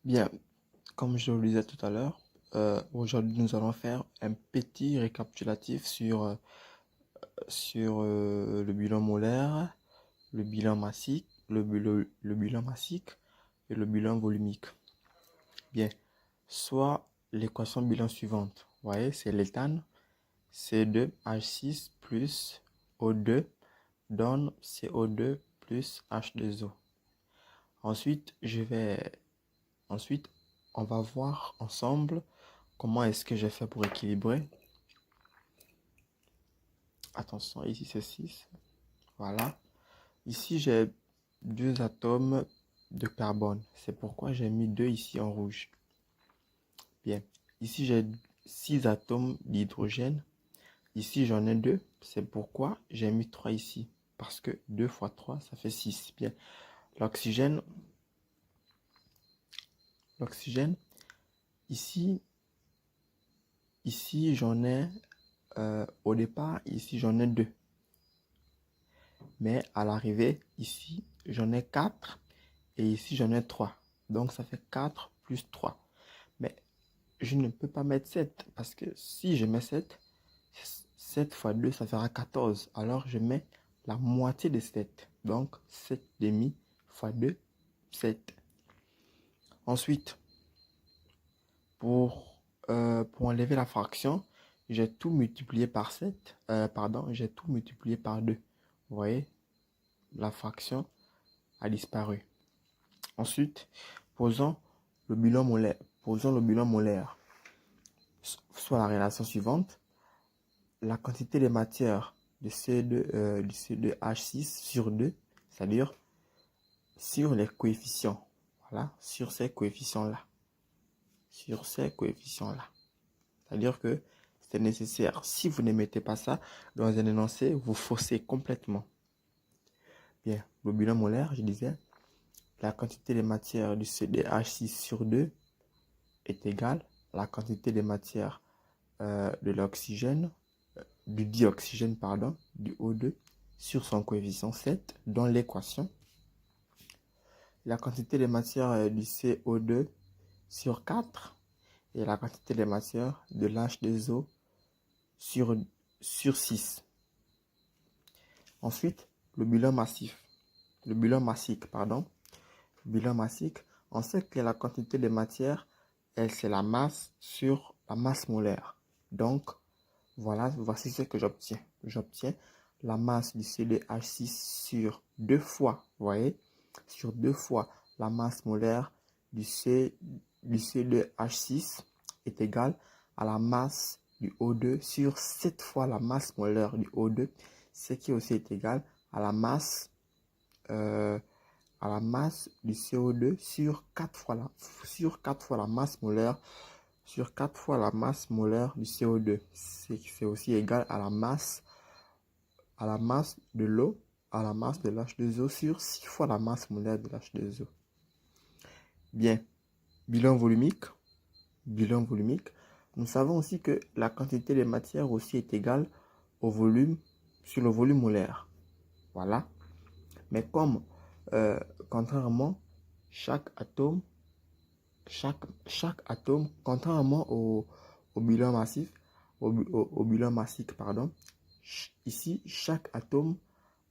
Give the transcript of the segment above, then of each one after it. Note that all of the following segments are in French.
Bien, comme je le disais tout à l'heure, aujourd'hui nous allons faire un petit récapitulatif sur le bilan molaire, le bilan massique, le bilan massique et le bilan volumique. Bien, soit l'équation bilan suivante. Vous voyez, c'est l'éthane C2H6 plus O2 donne CO2 plus H2O. Ensuite, ensuite, on va voir ensemble comment est-ce que j'ai fait pour équilibrer. Attention, ici c'est 6. Voilà. Ici, j'ai deux atomes de carbone. C'est pourquoi j'ai mis 2 ici en rouge. Bien. Ici, j'ai 6 atomes d'hydrogène. Ici, j'en ai 2. C'est pourquoi j'ai mis 3 ici. Parce que 2 fois 3, ça fait 6. Bien. L'oxygène, l'oxygène, ici, j'en ai, au départ, ici, j'en ai 2. Mais à l'arrivée, ici, j'en ai 4 et ici, j'en ai 3. Donc, ça fait 4 plus 3. Mais je ne peux pas mettre 7 parce que si je mets 7, 7 fois 2, ça fera 14. Alors, je mets la moitié de 7. Donc, 7 demi fois 2, 7. Ensuite, pour enlever la fraction, j'ai tout multiplié par 7. J'ai tout multiplié par 2. Vous voyez, la fraction a disparu. Ensuite, posons le bilan molaire. Soit la relation suivante. La quantité de matière du C2H6 sur 2, c'est-à-dire sur les coefficients. Voilà, sur ces coefficients-là. Sur ces coefficients-là. C'est-à-dire que c'est nécessaire. Si vous ne mettez pas ça dans un énoncé, vous faussez complètement. Bien, le bilan molaire, je disais, la quantité de matière du C2H6 sur 2 est égale à la quantité de matière de l'oxygène, du dioxygène, pardon, du O2 sur son coefficient 7 dans l'équation. La quantité de matière du CO2 sur 4 et la quantité de matière de l'H2O sur 6. Ensuite, le bilan massif. Le bilan massique, pardon. Bilan massique, on sait que la quantité de matière, c'est la masse sur la masse molaire. Donc, voilà, voici ce que j'obtiens. J'obtiens la masse du C2H6 sur 2 fois, vous voyez, sur 2 fois la masse molaire du C2H6 est égale à la masse du O2 sur 7 fois la masse molaire du O2, ce qui aussi est égal à la masse du CO2 sur 4 fois la masse molaire du CO2. C'est aussi égal à la masse de l'eau, à la masse de l'H2O sur 6 fois la masse molaire de l'H2O. Bien, bilan volumique. Nous savons aussi que la quantité de matière aussi est égale au volume sur le volume molaire. Voilà. Mais comme, contrairement, chaque atome, contrairement au bilan massif, au bilan massique, pardon, ici, chaque atome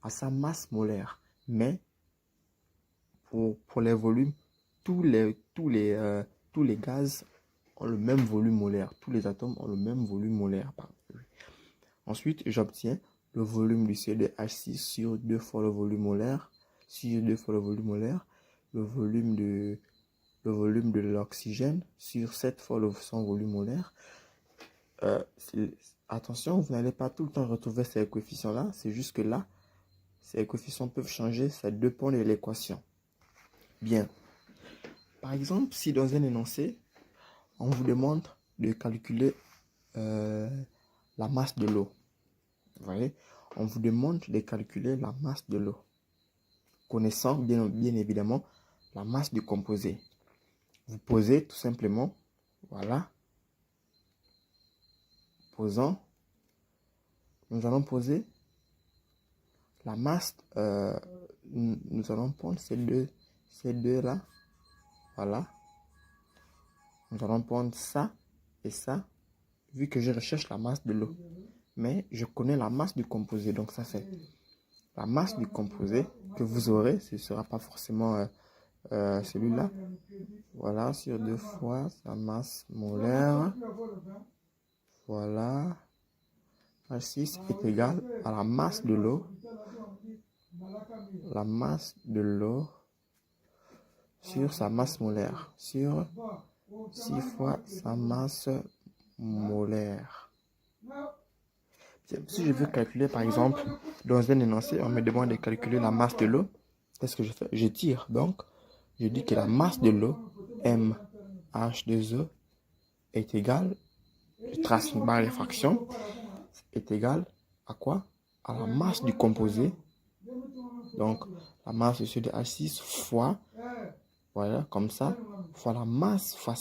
a sa masse molaire. Mais pour les volumes, tous les gaz ont le même volume molaire. Tous les atomes ont le même volume molaire. Ensuite, j'obtiens le volume du C2H6 sur 2 fois le volume molaire, le volume de l'oxygène sur 7 fois son volume molaire. Attention, vous n'allez pas tout le temps retrouver ces coefficients-là. C'est juste que là, ces coefficients peuvent changer. Ça dépend de l'équation. Bien. Par exemple, si dans un énoncé, on vous demande de calculer la masse de l'eau. Vous voyez, on vous demande de calculer la masse de l'eau, connaissant bien évidemment la masse du composé. Vous posez tout simplement, voilà, posons, nous allons poser la masse, nous allons prendre ces deux là, voilà, Nous allons prendre ça et ça, vu que je recherche la masse de l'eau. Mais je connais la masse du composé, donc ça fait la masse du composé que vous aurez, ce ne sera pas forcément celui-là. Voilà, sur 2 fois sa masse molaire. Voilà. H6 est égal à la masse de l'eau. La masse de l'eau sur sa masse molaire. Sur 6 fois sa masse molaire. Si je veux calculer, par exemple, dans un énoncé, on me demande de calculer la masse de l'eau. Qu'est-ce que je fais? Je tire. Donc, je dis que la masse de l'eau, MH2O, est égale, je trace une barre de fraction, est égale à quoi? À la masse du composé. Donc, la masse ici de H6 fois, voilà, comme ça, fois la masse, fois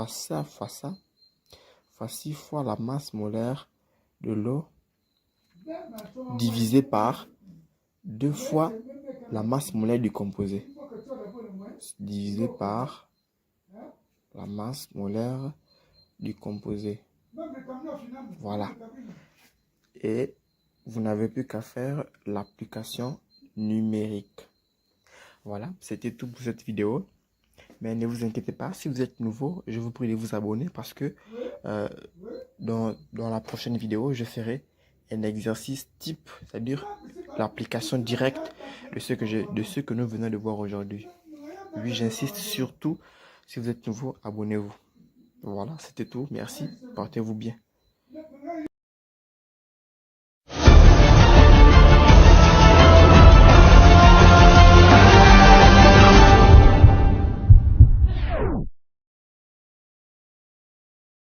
ça, fois 6 fois la masse molaire de l'eau, divisé par 2 fois la masse molaire du composé, divisé par la masse molaire du composé. Voilà. Et vous n'avez plus qu'à faire l'application numérique. Voilà, c'était tout pour cette vidéo. Mais ne vous inquiétez pas, si vous êtes nouveau, je vous prie de vous abonner parce que dans la prochaine vidéo, je ferai un exercice type, c'est-à-dire l'application directe de ce que nous venons de voir aujourd'hui. Oui, j'insiste surtout, si vous êtes nouveau, abonnez-vous. Voilà, c'était tout. Merci. Portez-vous bien.